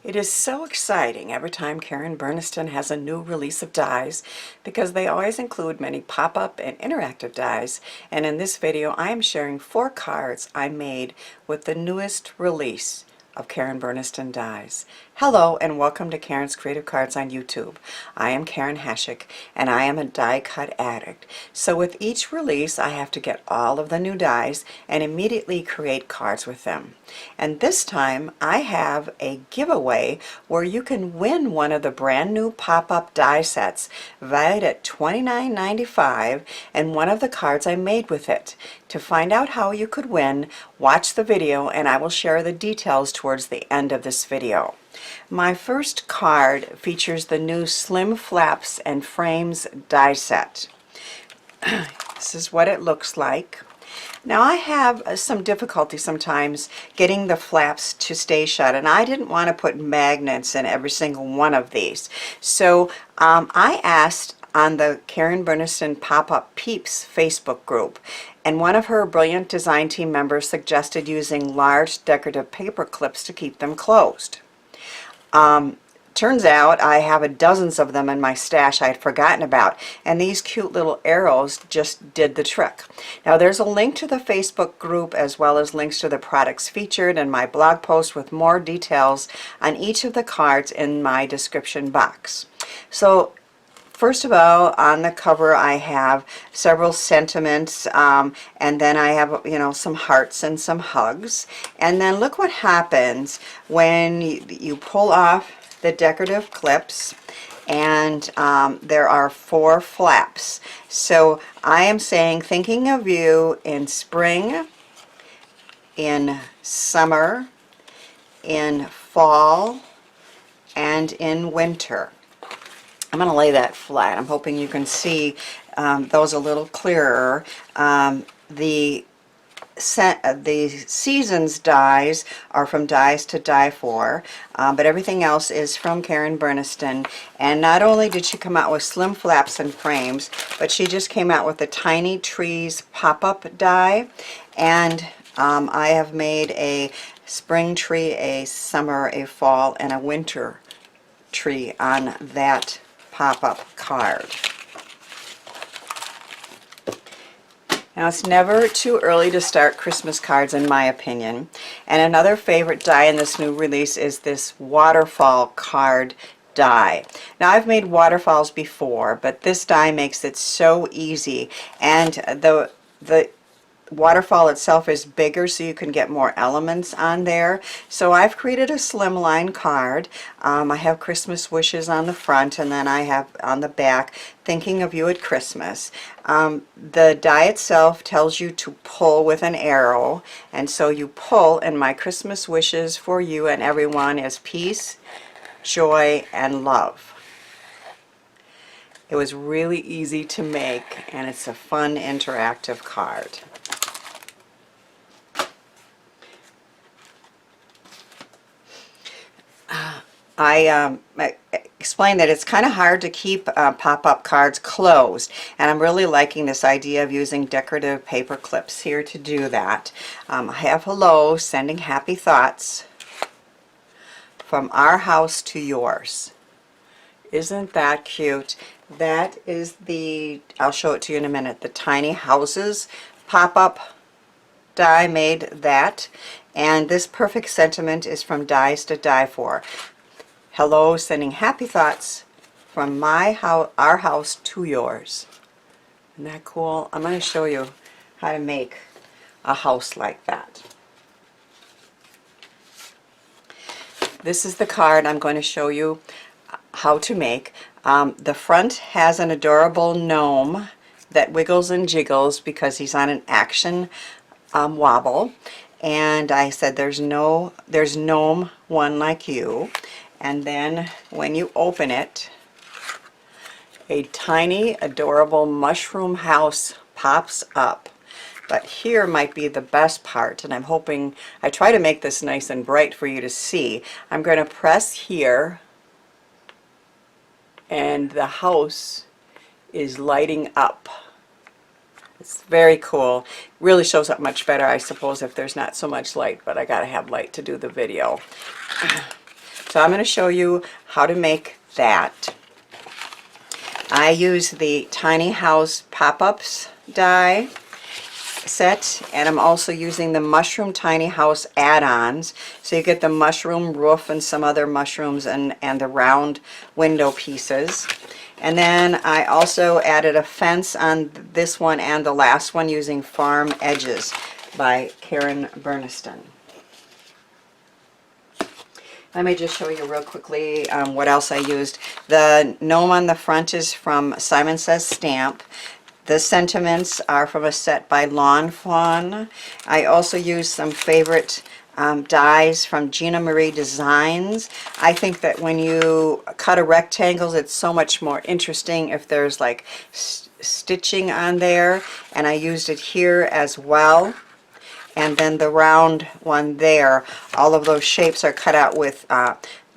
It is so exciting every time Karen Burniston has a new release of dies because they always include many pop-up and interactive dies, and in this video I am sharing 4 cards I made with the newest release of Karen Burniston dies. Hello and welcome to Karen's Creative Cards on YouTube. I am Karen Hashik and I am a die cut addict. So with each release I have to get all of the new dies and immediately create cards with them. And this time I have a giveaway where you can win one of the brand new pop-up die sets valued at $29.95 and one of the cards I made with it. To find out how you could win, watch the video and I will share the details towards the end of this video. My first card features the new Slim Flaps and Frames die set. This is what it looks like. Now I have some difficulty sometimes getting the flaps to stay shut, and I didn't want to put magnets in every single one of these. So I asked on the Karen Burniston Pop-Up Peeps Facebook group, and one of her brilliant design team members suggested using large decorative paper clips to keep them closed. Turns out I have dozens of them in my stash I had forgotten about, and these cute little arrows just did the trick. Now there's a link to the Facebook group as well as links to the products featured in my blog post with more details on each of the cards in my description box. So first of all, on the cover I have several sentiments, and then I have, some hearts and some hugs. And then look what happens when you pull off the decorative clips, and there are 4 flaps. So I am saying, thinking of you in spring, in summer, in fall, and in winter. I'm going to lay that flat. I'm hoping you can see those a little clearer. The seasons dies are from Dies to Die For, but everything else is from Karen Burniston. And not only did she come out with Slim Flaps and Frames, but she just came out with the Tiny Trees pop-up die. And I have made a spring tree, a summer, a fall, and a winter tree on that pop-up card. Now it's never too early to start Christmas cards in my opinion, and another favorite die in this new release is this Waterfall Card die. Now I've made waterfalls before, but this die makes it so easy, and the waterfall itself is bigger so you can get more elements on there. So I've created a slimline card. I have Christmas wishes on the front, and then I have on the back thinking of you at Christmas. The die itself tells you to pull with an arrow, and so you pull, and my Christmas wishes for you and everyone is peace, joy, and love. It was really easy to make, and it's a fun interactive card. I explained that it's kind of hard to keep pop-up cards closed, and I'm really liking this idea of using decorative paper clips here to do that. I have hello, sending happy thoughts from our house to yours. Isn't that cute? That is I'll show it to you in a minute, the Tiny Houses pop-up die made that, and this perfect sentiment is from Dies to Die For. Hello, sending happy thoughts from our house to yours. Isn't that cool? I'm going to show you how to make a house like that. This is the card I'm going to show you how to make. The front has an adorable gnome that wiggles and jiggles because he's on an action wobble. And I said there's gnome one like you. And then when you open it, a tiny adorable mushroom house pops up. But here might be the best part, and I'm hoping, I try to make this nice and bright for you to see. I'm going to press here, and the house is lighting up. It's very cool. Really shows up much better, I suppose, if there's not so much light, but I gotta have light to do the video. So I'm going to show you how to make that. I use the Tiny House Pop-Ups die set, and I'm also using the Mushroom Tiny House Add-Ons. So you get the mushroom roof and some other mushrooms and the round window pieces. And then I also added a fence on this one and the last one using Farm Edges by Burniston. Let me just show you real quickly what else I used. The gnome on the front is from Simon Says Stamp. The sentiments are from a set by Lawn Fawn. I also used some favorite dies from Gina Marie Designs. I think that when you cut a rectangles, it's so much more interesting if there's like stitching on there, and I used it here as well. And then the round one there, all of those shapes are cut out with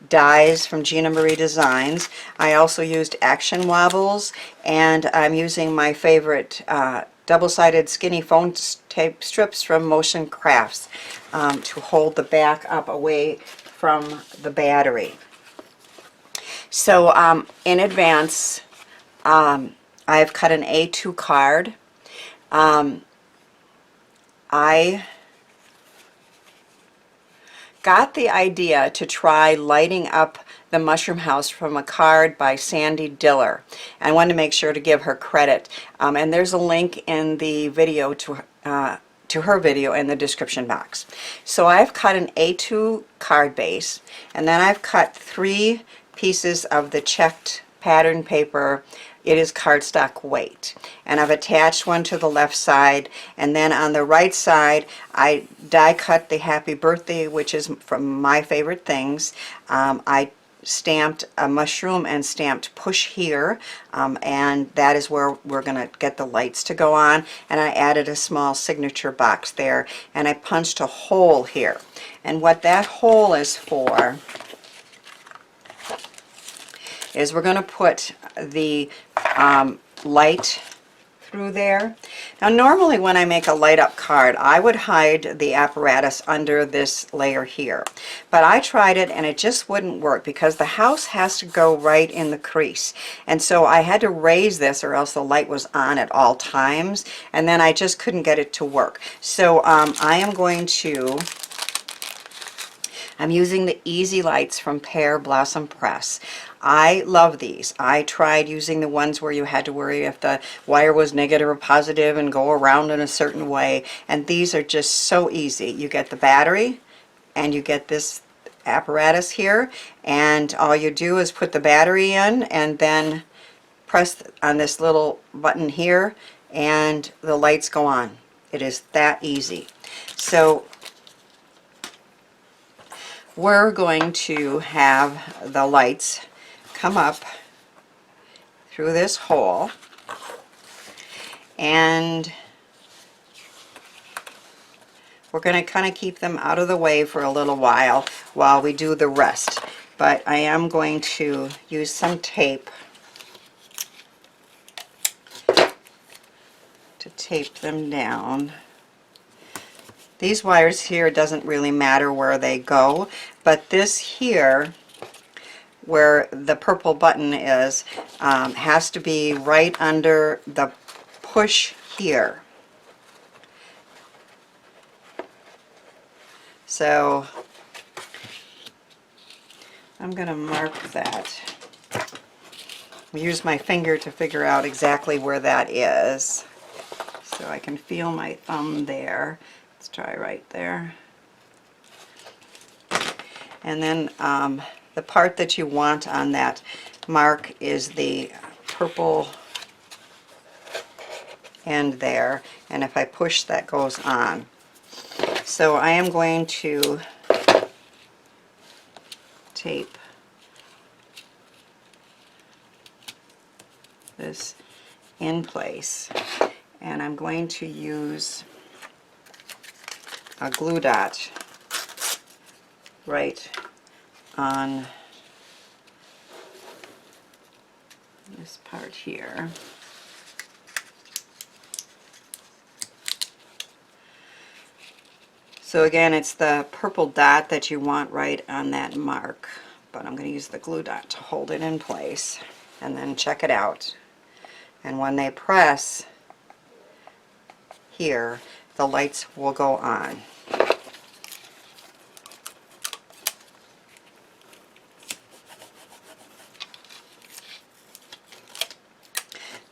dies from Gina Marie Designs. I also used action wobbles, and I'm using my favorite double-sided skinny foam tape strips from Motion Crafts to hold the back up away from the battery. So in advance, I've cut an A2 card. I got the idea to try lighting up the mushroom house from a card by Sandy Diller. I wanted to make sure to give her credit. And there's a link in the video to her video in the description box. So I've cut an A2 card base, and then I've cut 3 pieces of the checked pattern paper. It is cardstock weight, and I've attached one to the left side, and then on the right side I die cut the happy birthday, which is from my favorite things. I stamped a mushroom and stamped push here, and that is where we're going to get the lights to go on, and I added a small signature box there, and I punched a hole here. And what that hole is for is we're going to put the light through there. Now normally when I make a light up card, I would hide the apparatus under this layer here, but I tried it and it just wouldn't work because the house has to go right in the crease, and so I had to raise this or else the light was on at all times, and then I just couldn't get it to work. So I'm using the Easy Lights from Pear Blossom Press. I love these. I tried using the ones where you had to worry if the wire was negative or positive and go around in a certain way, and these are just so easy. You get the battery and you get this apparatus here, and all you do is put the battery in and then press on this little button here and the lights go on. It is that easy. So we're going to have the lights come up through this hole, and we're going to kind of keep them out of the way for a little while we do the rest. But I am going to use some tape to tape them down. These wires here, it doesn't really matter where they go, but this here where the purple button is has to be right under the push here. So I'm going to mark that. Use my finger to figure out exactly where that is. So I can feel my thumb there. Let's try right there. And then the part that you want on that mark is the purple end there, and if I push, that goes on. So I am going to tape this in place, and I'm going to use a glue dot right on this part here. So again, it's the purple dot that you want right on that mark. but I'm going to use the glue dot to hold it in place, and then check it out. And when they press here, the lights will go on.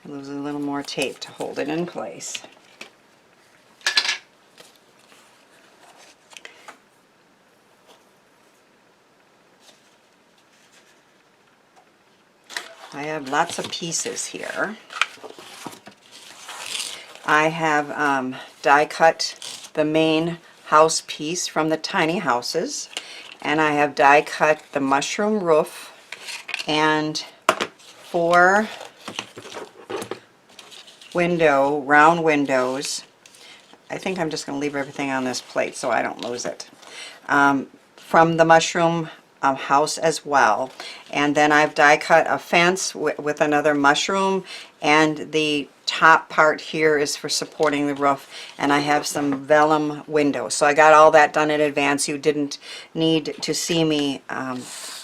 Lose a little more tape to hold it in place. I have lots of pieces here. I have die cut the main house piece from the tiny houses, and I have die cut the mushroom roof and 4 round windows. I think I'm just going to leave everything on this plate so I don't lose it. From the mushroom house as well. And then I've die cut a fence with another mushroom, and the top part here is for supporting the roof, and I have some vellum windows. So I got all that done in advance. You didn't need to see me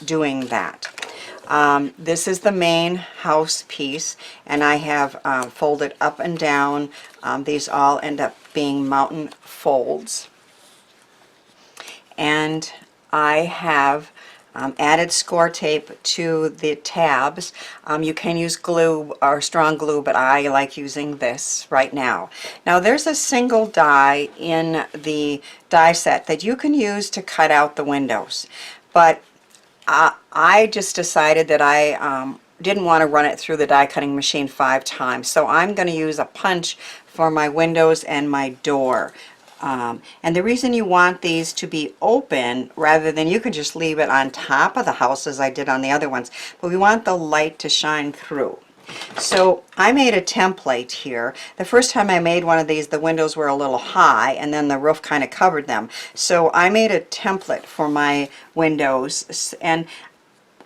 doing that. This is the main house piece, and I have folded up and down. These all end up being mountain folds. And I have added score tape to the tabs. You can use glue or strong glue, but I like using this right now. Now there's a single die in the die set that you can use to cut out the windows, but I just decided that I didn't want to run it through the die cutting machine 5 times, so I'm going to use a punch for my windows and my door. And the reason you want these to be open rather than, you could just leave it on top of the house as I did on the other ones, but we want the light to shine through. So I made a template here. The first time I made one of these, the windows were a little high and then the roof kind of covered them. So I made a template for my windows, and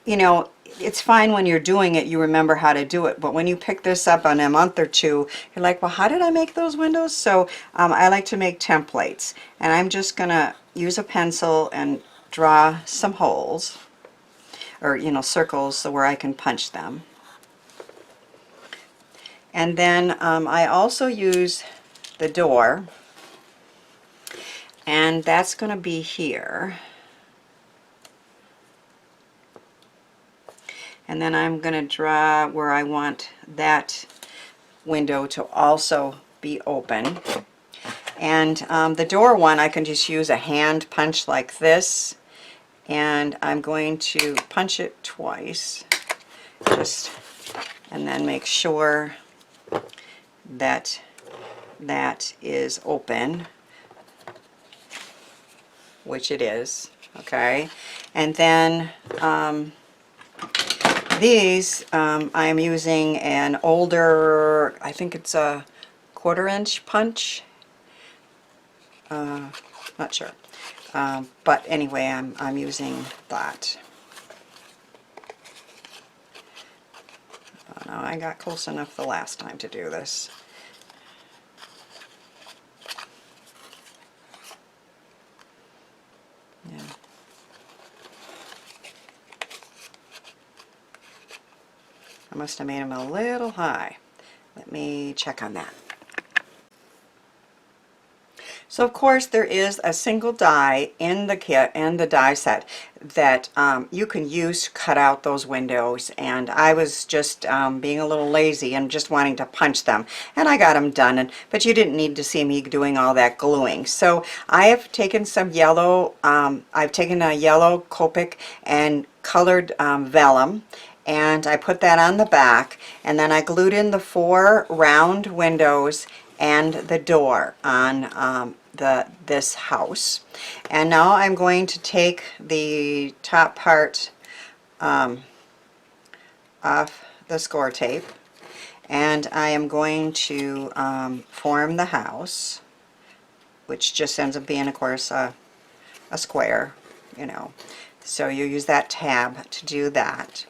you know, it's fine when you're doing it, you remember how to do it, but when you pick this up in a month or two, you're like, well, how did I make those windows? So I like to make templates, and I'm just gonna use a pencil and draw some holes, or circles, so where I can punch them. And then I also use the door, and that's going to be here. And then I'm going to draw where I want that window to also be open. And the door one, I can just use a hand punch like this, and I'm going to punch it twice, and then make sure that that is open, which it is. Okay, and then these I am using an older, I think it's a 1/4 inch punch, not sure, but anyway, I'm using that. No, I got close enough the last time to do this. Yeah. I must have made them a little high. Let me check on that. So of course there is a single die in the kit and the die set that you can use to cut out those windows, and I was just being a little lazy and just wanting to punch them, and I got them done, but you didn't need to see me doing all that gluing. So I have taken some yellow, I've taken a yellow Copic and colored vellum, and I put that on the back, and then I glued in the 4 round windows and the door on this house. And now I'm going to take the top part off the score tape, and I am going to form the house, which just ends up being, of course, a square, so you use that tab to do that.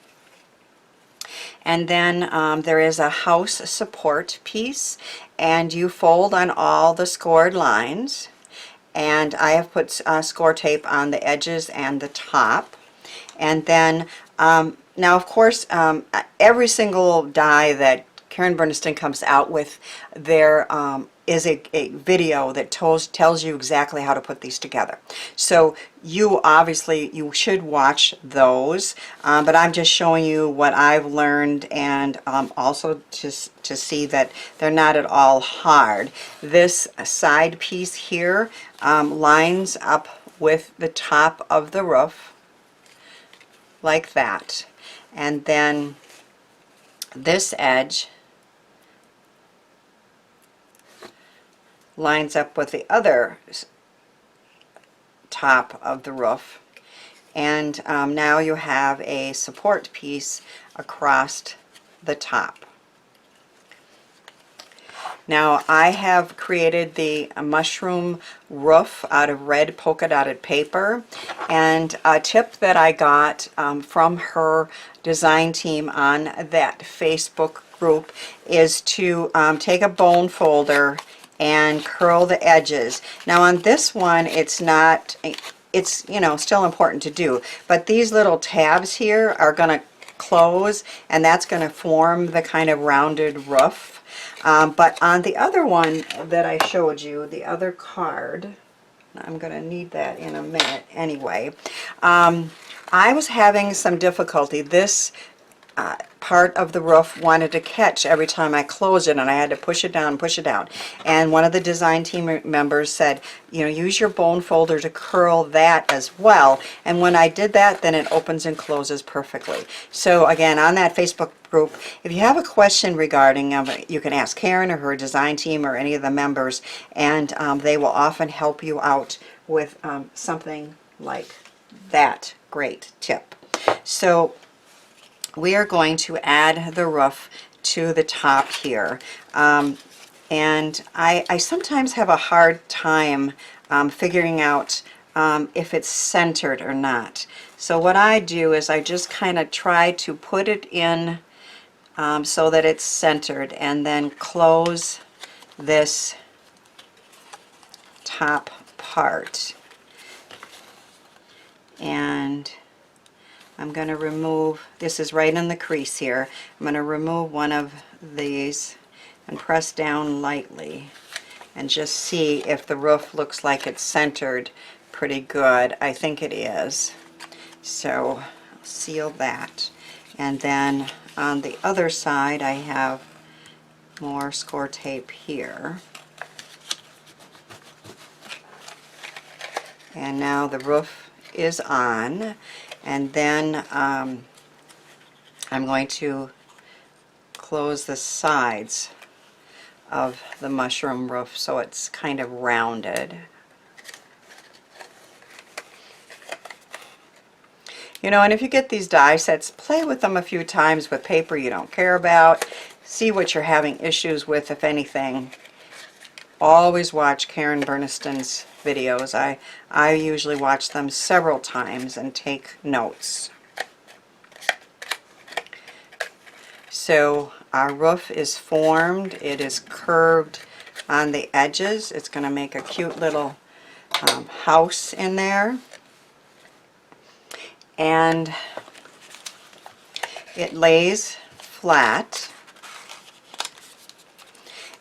And then there is a house support piece, and you fold on all the scored lines, and I have put score tape on the edges and the top. And then now, of course, every single die that Karen Burniston comes out with, there is a video that tells you exactly how to put these together. So you obviously, you should watch those, but I'm just showing you what I've learned, and also to see that they're not at all hard. This side piece here lines up with the top of the roof like that, and then this edge lines up with the other top of the roof, and now you have a support piece across the top. Now I have created the mushroom roof out of red polka dotted paper, and a tip that I got from her design team on that Facebook group is to take a bone folder and curl the edges. Now on this one, it's not, it's, you know, still important to do, but these little tabs here are going to close, and that's going to form the kind of rounded roof. But on the other one that I showed you, the other card, I'm going to need that in a minute anyway, I was having some difficulty. This part of the roof wanted to catch every time I closed it, and I had to push it down, push it down. And one of the design team members said, you know, use your bone folder to curl that as well. And when I did that, then it opens and closes perfectly. So again, on that Facebook group, if you have a question regarding you can ask Karen or her design team or any of the members, and they will often help you out with something like that great tip. So we are going to add the roof to the top here. And I sometimes have a hard time figuring out if it's centered or not. So what I do is I just kind of try to put it in so that it's centered, and then close this top part. And I'm going to remove, this is right in the crease here, I'm going to remove one of these and press down lightly and just see if the roof looks like it's centered pretty good. I think it is. So I'll seal that. And then on the other side I have more score tape here. And now the roof is on. And then I'm going to close the sides of the mushroom roof so it's kind of rounded. You know, and if you get these die sets, play with them a few times with paper you don't care about. See what you're having issues with, if anything. Always watch Karen Burniston's videos. I usually watch them several times and take notes. So our roof is formed. It is curved on the edges. It's going to make a cute little house in there. And it lays flat.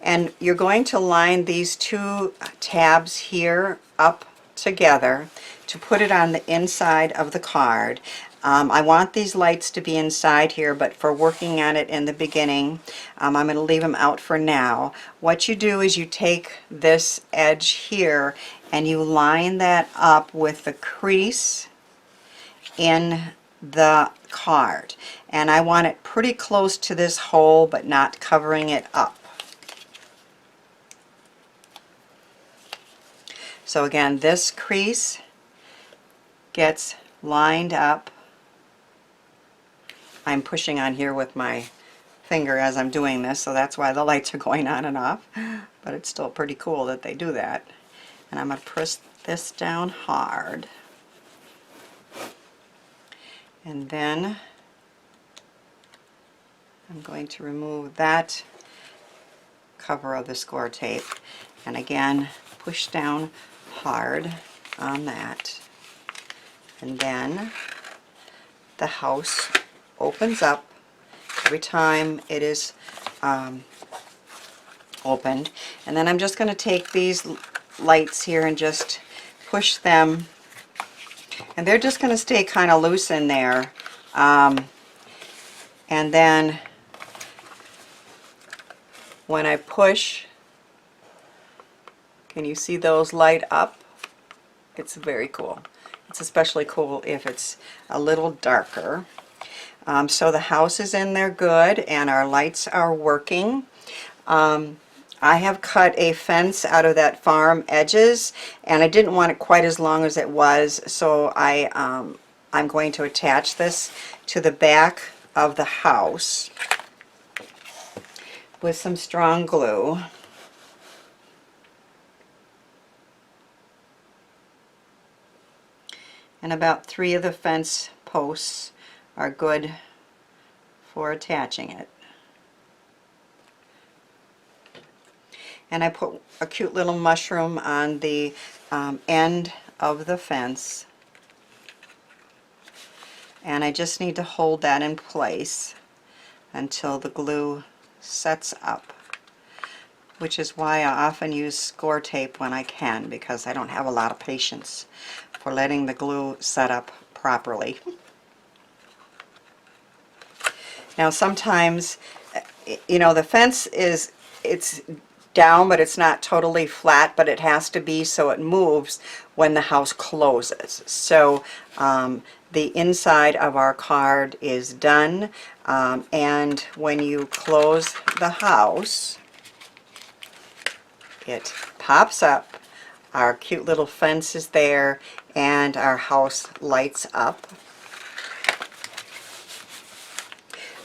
And you're going to line these two tabs here up together to put it on the inside of the card. I want these lights to be inside here, but for working on it in the beginning, I'm going to leave them out for now. What you do is you take this edge here and you line that up with the crease in the card. And I want it pretty close to this hole, but not covering it up. So again, this crease gets lined up. I'm pushing on here with my finger as I'm doing this, so that's why the lights are going on and off. But it's still pretty cool that they do that. And I'm going to press this down hard. And then I'm going to remove that cover of the score tape. And again, push down hard on that. And then the house opens up every time it is opened. And then I'm just going to take these lights here and just push them, and they're just going to stay kind of loose in there. And then when I push, can you see those light up? It's very cool. It's especially cool if it's a little darker. So the house is in there good, and our lights are working. I have cut a fence out of that farm edges, and I didn't want it quite as long as it was, so I'm going to attach this to the back of the house with some strong glue. And about 3 of the fence posts are good for attaching it. And I put a cute little mushroom on the end of the fence. And I just need to hold that in place until the glue sets up, which is why I often use score tape when I can, because I don't have a lot of patience for letting the glue set up properly. Now sometimes, you know, the fence it's down, but it's not totally flat, but it has to be so it moves when the house closes. So the inside of our card is done, and when you close the house, it pops up. Our cute little fence is there, and our house lights up.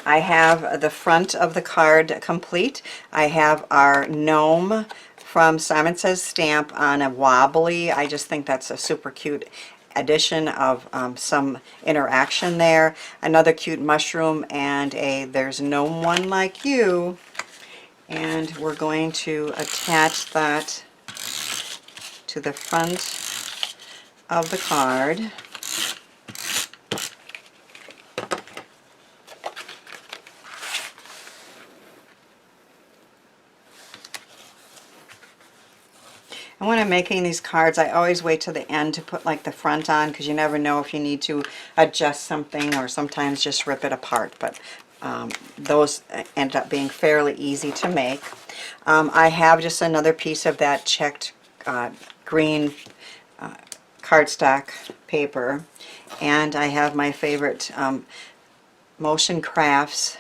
I have the front of the card complete. I have our gnome from Simon Says Stamp on a wobbly. I just think that's a super cute addition of some interaction there. Another cute mushroom and a There's No One Like You. And we're going to attach that to the front of the card. And when I'm making these cards, I always wait to the end to put like the front on, because you never know if you need to adjust something, or sometimes just rip it apart. But those end up being fairly easy to make. I have just another piece of that checked green cardstock paper, and I have my favorite Motion Crafts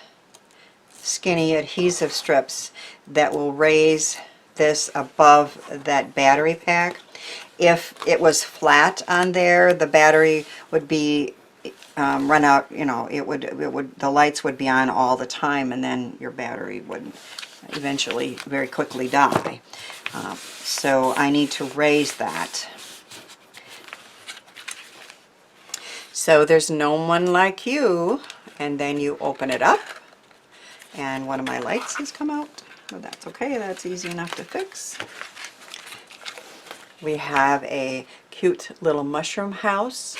skinny adhesive strips that will raise this above that battery pack. If it was flat on there, the battery would be run out, you know, it would the lights would be on all the time, and then your battery would eventually very quickly die. So I need to raise that. So There's No One Like You, and then you open it up, and one of my lights has come out. But that's okay, that's easy enough to fix. We have a cute little mushroom house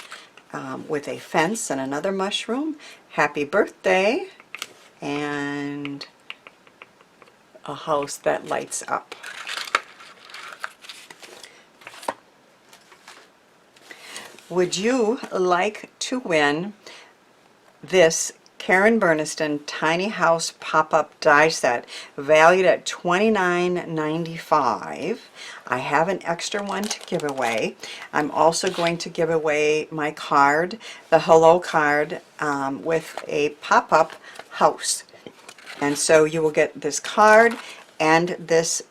with a fence and another mushroom. Happy birthday, and a house that lights up. Would you like to win this Karen Burniston Tiny House Pop-Up Die Set valued at $29.95? I have an extra one to give away. I'm also going to give away my card, the Hello card, with a pop-up house. And so you will get this card and this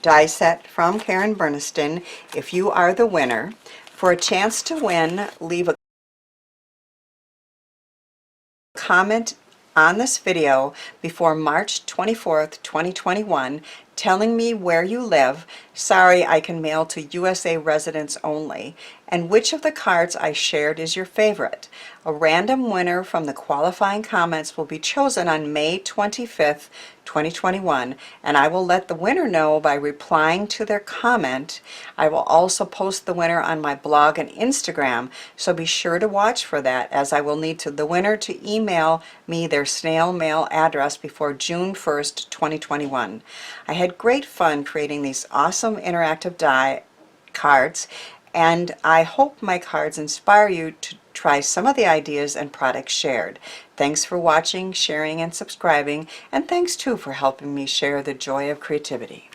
die set from Karen Burniston if you are the winner. For a chance to win, leave a comment on this video before March 24th, 2021, telling me where you live, sorry I can mail to USA residents only, and which of the cards I shared is your favorite. A random winner from the qualifying comments will be chosen on May 25th, 2021, and I will let the winner know by replying to their comment. I will also post the winner on my blog and Instagram, so be sure to watch for that, as I will need the winner to email me their snail mail address before June 1st, 2021. I had great fun creating these awesome interactive die cards, and I hope my cards inspire you to try some of the ideas and products shared. Thanks for watching, sharing, and subscribing, and thanks too for helping me share the joy of creativity.